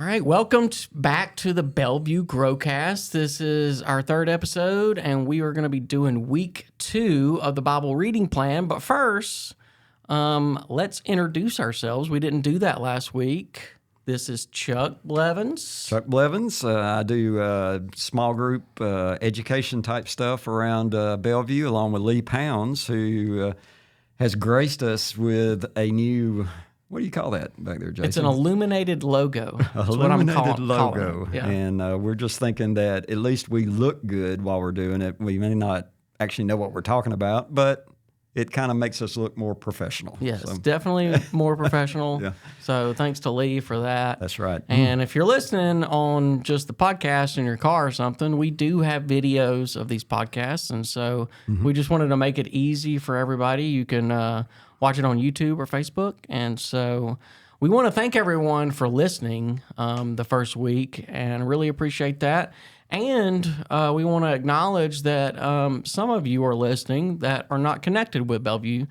All right, welcome back to the Bellevue Growcast. This is our third episode, and we are going to be doing week 2 of the Bible reading plan. But first, let's introduce ourselves. We didn't do that last week. This is Chuck Blevins. Chuck Blevins. I do small group education type stuff around Bellevue, along with Lee Pounds, who has graced us with a new... What do you call that back there, Jason? It's an illuminated logo. That's what I'm logo. calling it. Yeah. And we're just thinking that at least we look good while we're doing it. We may not actually know what we're talking about, but it kind of makes us look more professional. Yes, definitely more professional. Yeah. So thanks to Lee for that. That's right. And if you're listening on just the podcast in your car or something, we do have videos of these podcasts. And so we just wanted to make it easy for everybody. You can watch it on YouTube or Facebook. And so we want to thank everyone for listening the first week and really appreciate that. And we want to acknowledge that some of you are listening that are not connected with Bellevue.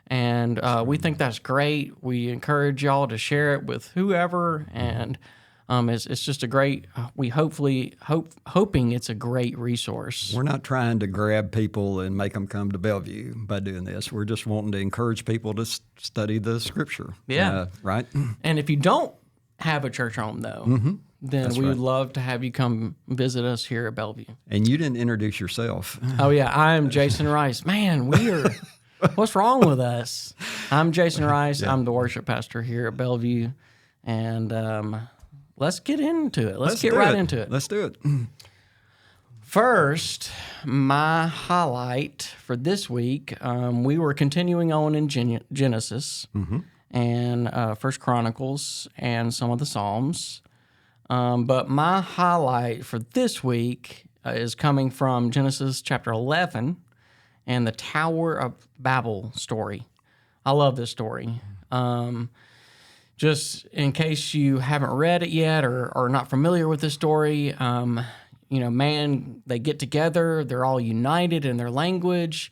And we think that's great. We encourage y'all to share it with whoever. And it's just a great, hoping it's a great resource. We're not trying to grab people and make them come to Bellevue by doing this. We're just wanting to encourage people to study the Scripture. Yeah. Right? And if you don't have a church home, though, then we would love to have you come visit us here at Bellevue. And you didn't introduce yourself. Oh, yeah. I'm Jason Rice. Man, we are... What's wrong with us? I'm Jason Rice. Yeah. I'm the worship pastor here at Bellevue. And let's get into it. Let's get right into it. Let's do it. First, my highlight for this week, we were continuing on in Genesis and First Chronicles and some of the Psalms. But my highlight for this week is coming from Genesis chapter 11 and the Tower of Babel story. I love this story. Just in case you haven't read it yet or are not familiar with this story, they get together, they're all united in their language,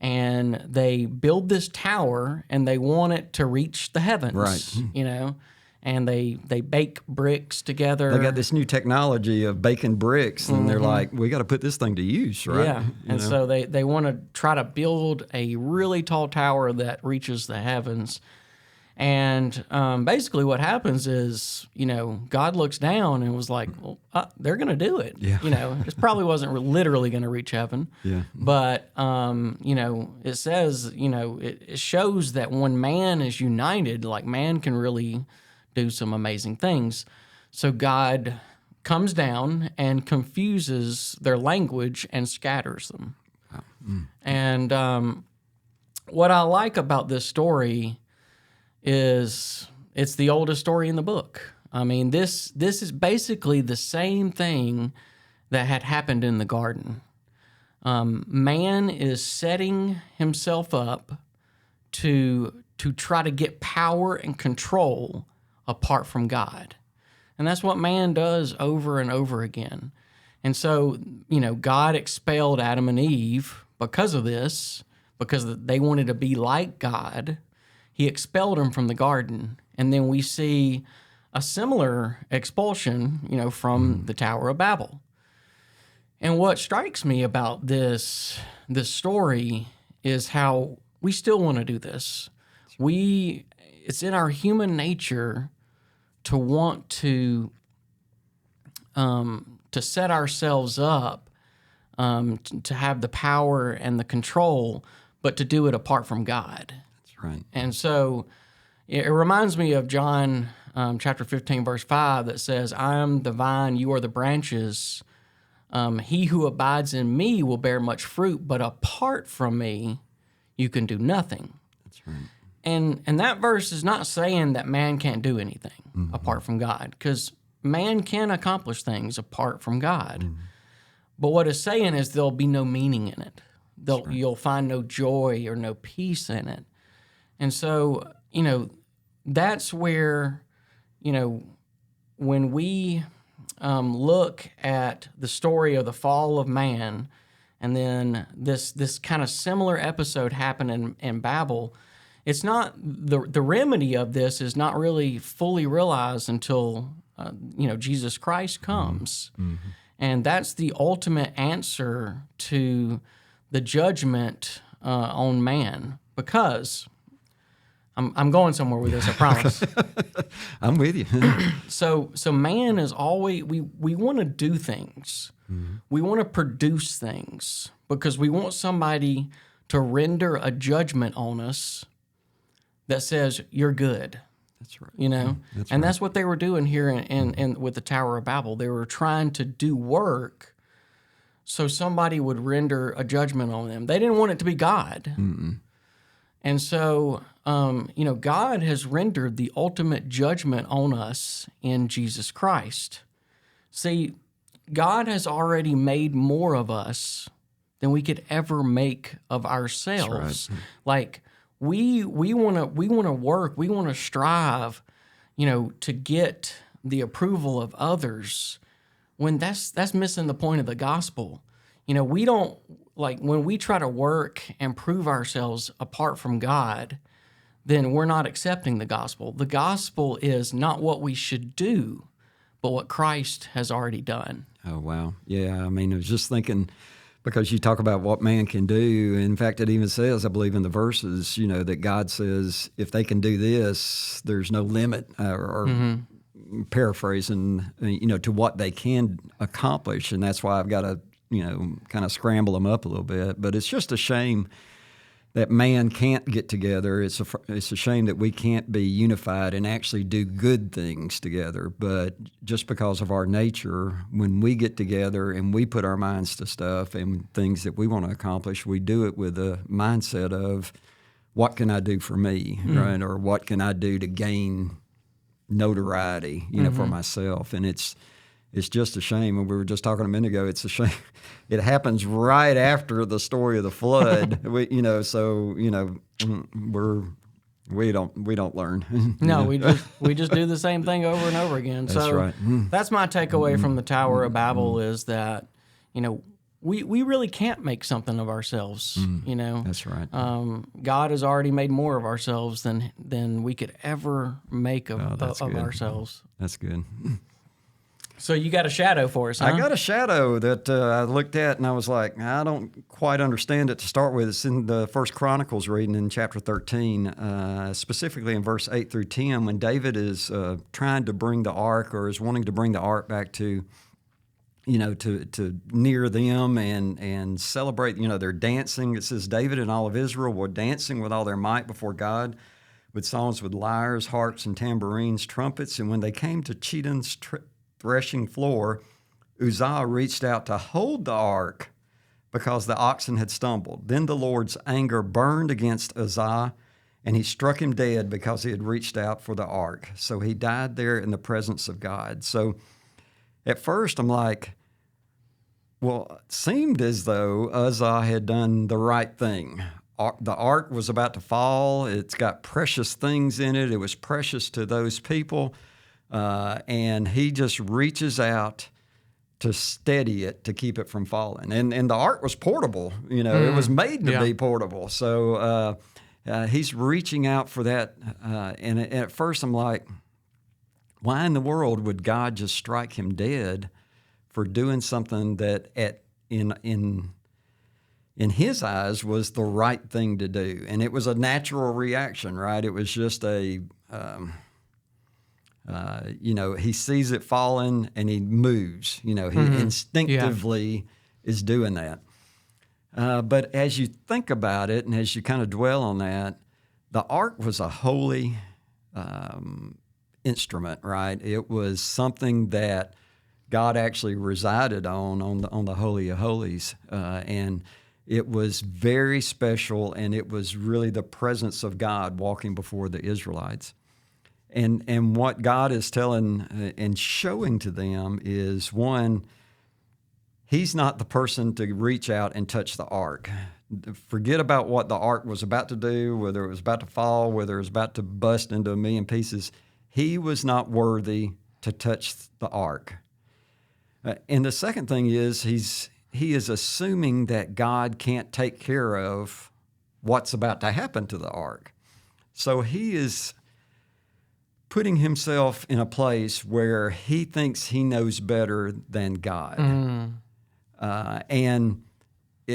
and they build this tower, and they want it to reach the heavens, right? And they bake bricks together. They got this new technology of baking bricks, and they're like, we got to put this thing to use, right? Yeah, and so they want to try to build a really tall tower that reaches the heavens. And basically what happens is, God looks down and was like, well, they're going to do it. Yeah. It probably wasn't literally going to reach heaven. Yeah. But, it says, it shows that when man is united, like man can really do some amazing things. So God comes down and confuses their language and scatters them. Wow. And what I like about this story is it's the oldest story in the book. I mean, this is basically the same thing that had happened in the garden. Man is setting himself up to try to get power and control apart from God. And that's what man does over and over again. And so, God expelled Adam and Eve because of this, because they wanted to be like God. He expelled them from the garden. And then we see a similar expulsion, from the Tower of Babel. And what strikes me about this story is how we still want to do this. It's in our human nature to want to set ourselves up to have the power and the control, but to do it apart from God. That's right. And so it reminds me of John chapter 15, verse 5 that says, I am the vine, you are the branches. He who abides in me will bear much fruit, but apart from me, you can do nothing. That's right. And that verse is not saying that man can't do anything apart from God, because man can accomplish things apart from God. But what it's saying is there'll be no meaning in it. You'll find no joy or no peace in it. And so, that's where, when we look at the story of the fall of man, and then this kind of similar episode happened in Babel, it's not the remedy of this is not really fully realized until Jesus Christ comes. And that's the ultimate answer to the judgment on man. Because I'm going somewhere with this, I promise. I'm with you. So man is always, we want to do things. We want to produce things because we want somebody to render a judgment on us that says you're good. That's right. That's what they were doing here in with the Tower of Babel. They were trying to do work so somebody would render a judgment on them. They didn't want it to be God. And so, God has rendered the ultimate judgment on us in Jesus Christ. See, God has already made more of us than we could ever make of ourselves. Right. Like we want to work, we want to strive, to get the approval of others. When that's missing the point of the gospel. We don't, like, when we try to work and prove ourselves apart from God, then we're not accepting the gospel. The gospel is not what we should do, but what Christ has already done. Oh, wow. Yeah, I mean, I was just thinking, because you talk about what man can do. In fact, it even says, I believe in the verses, that God says, if they can do this, there's no limit, or paraphrasing, to what they can accomplish. And that's why I've got to, kind of scramble them up a little bit. But it's just a shame that man can't get together. It's a shame that we can't be unified and actually do good things together. But just because of our nature, when we get together and we put our minds to stuff and things that we want to accomplish, we do it with a mindset of, what can I do for me, right? Or what can I do to gain notoriety, for myself? And it's just a shame. And we were just talking a minute ago. It's a shame. It happens right after the story of the flood. we don't learn. No, we just do the same thing over and over again. That's right. That's my takeaway from the Tower of Babel is that we really can't make something of ourselves. That's right. God has already made more of ourselves than we could ever make of ourselves. That's good. So you got a shadow for us, huh? I got a shadow that I looked at, and I was like, I don't quite understand it to start with. It's in the First Chronicles reading in chapter 13, specifically in verse 8 through 10, when David is trying to bring the ark, or is wanting to bring the ark back to near them and celebrate. They're dancing. It says, David and all of Israel were dancing with all their might before God, with songs with lyres, harps, and tambourines, trumpets. And when they came to Chidon's threshing floor, Uzzah reached out to hold the ark because the oxen had stumbled. Then the Lord's anger burned against Uzzah, and he struck him dead because he had reached out for the ark. So he died there in the presence of God. So at first I'm like, well, it seemed as though Uzzah had done the right thing. The ark was about to fall. It's got precious things in it. It was precious to those people. And he just reaches out to steady it, to keep it from falling. And the ark was portable. It was made to be portable. So he's reaching out for that. And at first I'm like, why in the world would God just strike him dead for doing something that in his eyes was the right thing to do? And it was a natural reaction, right? It was just he sees it falling and he moves. He instinctively is doing that. But as you think about it and as you kind of dwell on that, the ark was a holy instrument, right? It was something that God actually resided on the Holy of Holies, and it was very special, and it was really the presence of God walking before the Israelites. And what God is telling and showing to them is, one, he's not the person to reach out and touch the ark. Forget about what the ark was about to do, whether it was about to fall, whether it was about to bust into a million pieces. He was not worthy to touch the ark. And the second thing is he is assuming that God can't take care of what's about to happen to the ark. So he is putting himself in a place where he thinks he knows better than God. And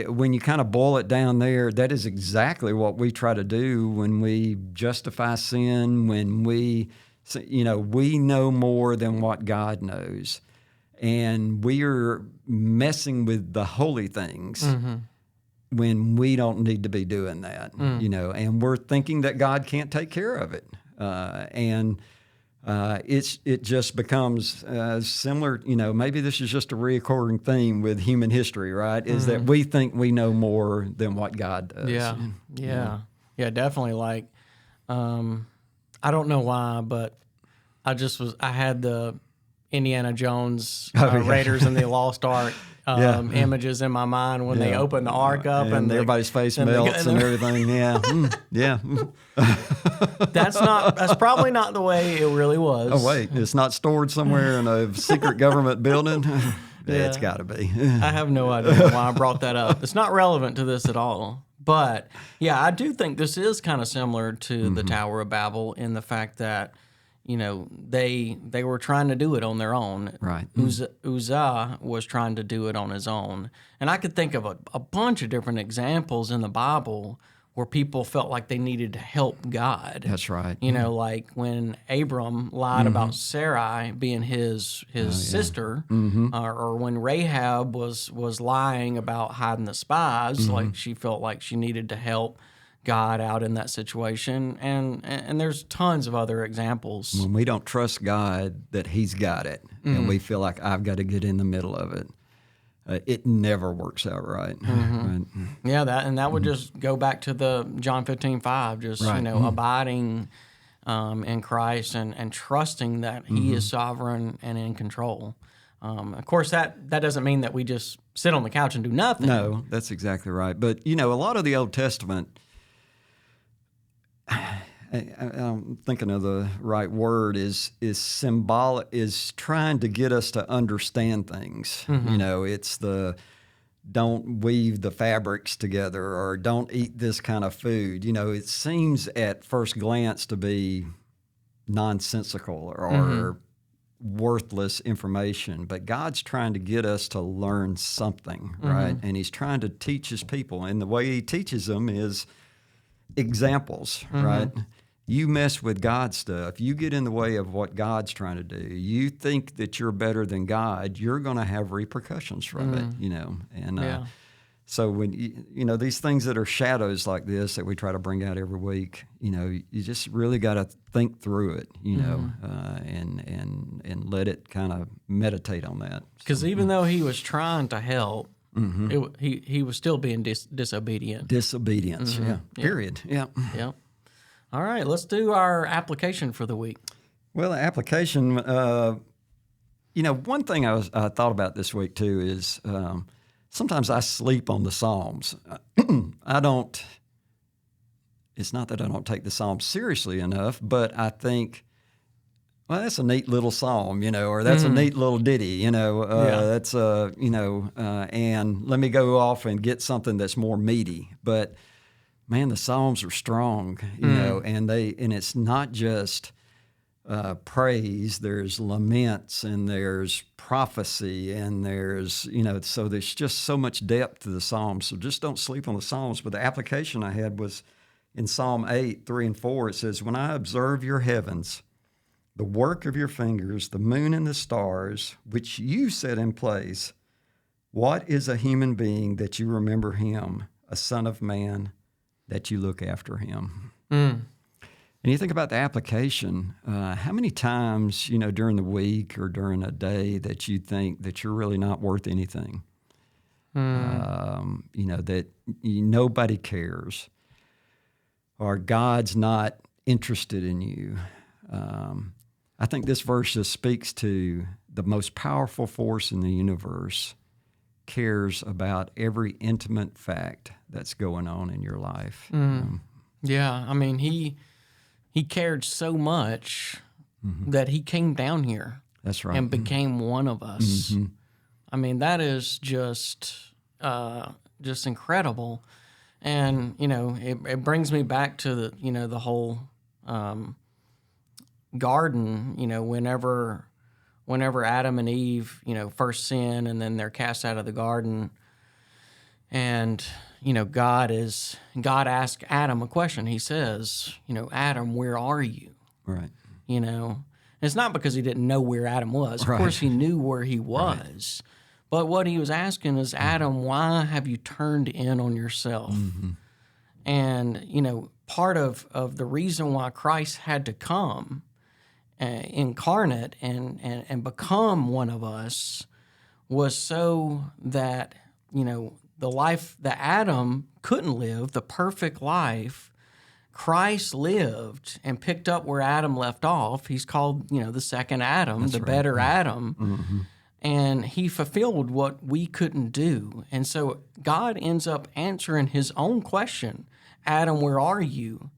when you kind of boil it down there, that is exactly what we try to do when we justify sin, when we know more than what God knows. And we are messing with the holy things when we don't need to be doing that, and we're thinking that God can't take care of it. It just becomes similar, maybe this is just a reoccurring theme with human history, right? Is that we think we know more than what God does. Yeah, definitely. Like, I don't know why, but I had the Indiana Jones Raiders and the Lost Ark images in my mind when they open the ark up and everybody's face melts and everything. That's probably not the way it really was. Oh wait, it's not stored somewhere in a secret government building. It's got to be. I have no idea why I brought that up. It's not relevant to this at all. But yeah, I do think this is kind of similar to the Tower of Babel in the fact that, they were trying to do it on their own. Right. Uzzah was trying to do it on his own. And I could think of a bunch of different examples in the Bible where people felt like they needed to help God. That's right. Like when Abram lied about Sarai being his sister, or when Rahab was lying about hiding the spies, like she felt like she needed to help God out in that situation, and there's tons of other examples. When we don't trust God that He's got it, and we feel like I've got to get in the middle of it, it never works out right. Right. Yeah, that would just go back to the John 15:5, just abiding in Christ and trusting that He is sovereign and in control. Of course, that doesn't mean that we just sit on the couch and do nothing. No, that's exactly right. But a lot of the Old Testament, I'm thinking of the right word, is symbolic, is trying to get us to understand things. It's the don't weave the fabrics together or don't eat this kind of food. It seems at first glance to be nonsensical or worthless information, but God's trying to get us to learn something, right? And He's trying to teach His people, and the way He teaches them is examples, right? You mess with God's stuff, you get in the way of what God's trying to do, you think that you're better than God, you're going to have repercussions from it, And so when, these things that are shadows like this that we try to bring out every week, you just really got to think through it, and let it kind of meditate on that. Because even though He was trying to help, he was still being disobedient. Disobedience, period. Yeah. All right, let's do our application for the week. Well, the application, one thing I thought about this week too is sometimes I sleep on the Psalms. It's not that I don't take the Psalms seriously enough, but I think, well, that's a neat little psalm, or that's a neat little ditty, that's, and let me go off and get something that's more meaty. But man, the Psalms are strong, and it's not just praise. There's laments and there's prophecy and there's, so there's just so much depth to the Psalms. So just don't sleep on the Psalms. But the application I had was in Psalm 8, 3 and 4. It says, "When I observe your heavens, the work of your fingers, the moon and the stars, which you set in place, what is a human being that you remember him, a son of man that you look after him?" And you think about the application, how many times, during the week or during a day that you think that you're really not worth anything, that nobody cares, or God's not interested in you. I think this verse just speaks to the most powerful force in the universe cares about every intimate fact that's going on in your life. Yeah, I mean, he cared so much that He came down here. That's right. And became one of us. I mean, that is just incredible. And, it brings me back to the whole garden, whenever Adam and Eve, first sin and then they're cast out of the garden, and God asked Adam a question. He says, Adam, where are you? Right. It's not because he didn't know where Adam was. Of course, he knew where he was. Right. But what he was asking is, Adam, why have you turned in on yourself? Mm-hmm. And, part of the reason why Christ had to come incarnate and become one of us was so that, the life that Adam couldn't live, the perfect life, Christ lived and picked up where Adam left off. He's called, the second Adam, That's the right. better Adam. Mm-hmm. And he fulfilled what we couldn't do. And so God ends up answering his own question, Adam, where are you?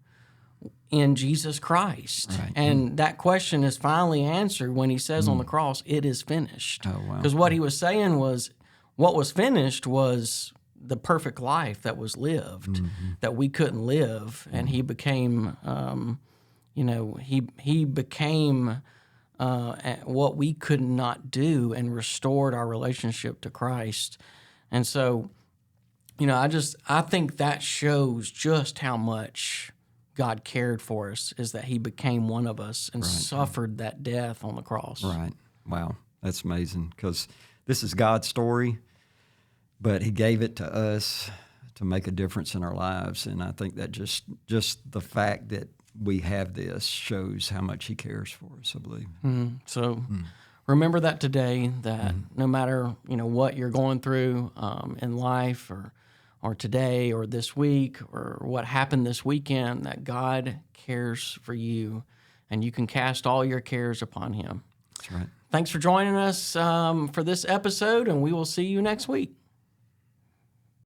In Jesus Christ. Right. And that question is finally answered when he says on the cross, it is finished. Oh, wow. Because what he was saying was, what was finished was the perfect life that was lived, that we couldn't live. And he became, he became what we could not do and restored our relationship to Christ. And so, I think that shows just how much God cared for us, is that he became one of us and suffered that death on the cross. Right. Wow. That's amazing, because this is God's story, but he gave it to us to make a difference in our lives. And I think that just the fact that we have this shows how much he cares for us, I believe. So remember that today, that no matter, what you're going through in life or today or this week or what happened this weekend, that God cares for you and you can cast all your cares upon him. That's right. Thanks for joining us for this episode, and we will see you next week.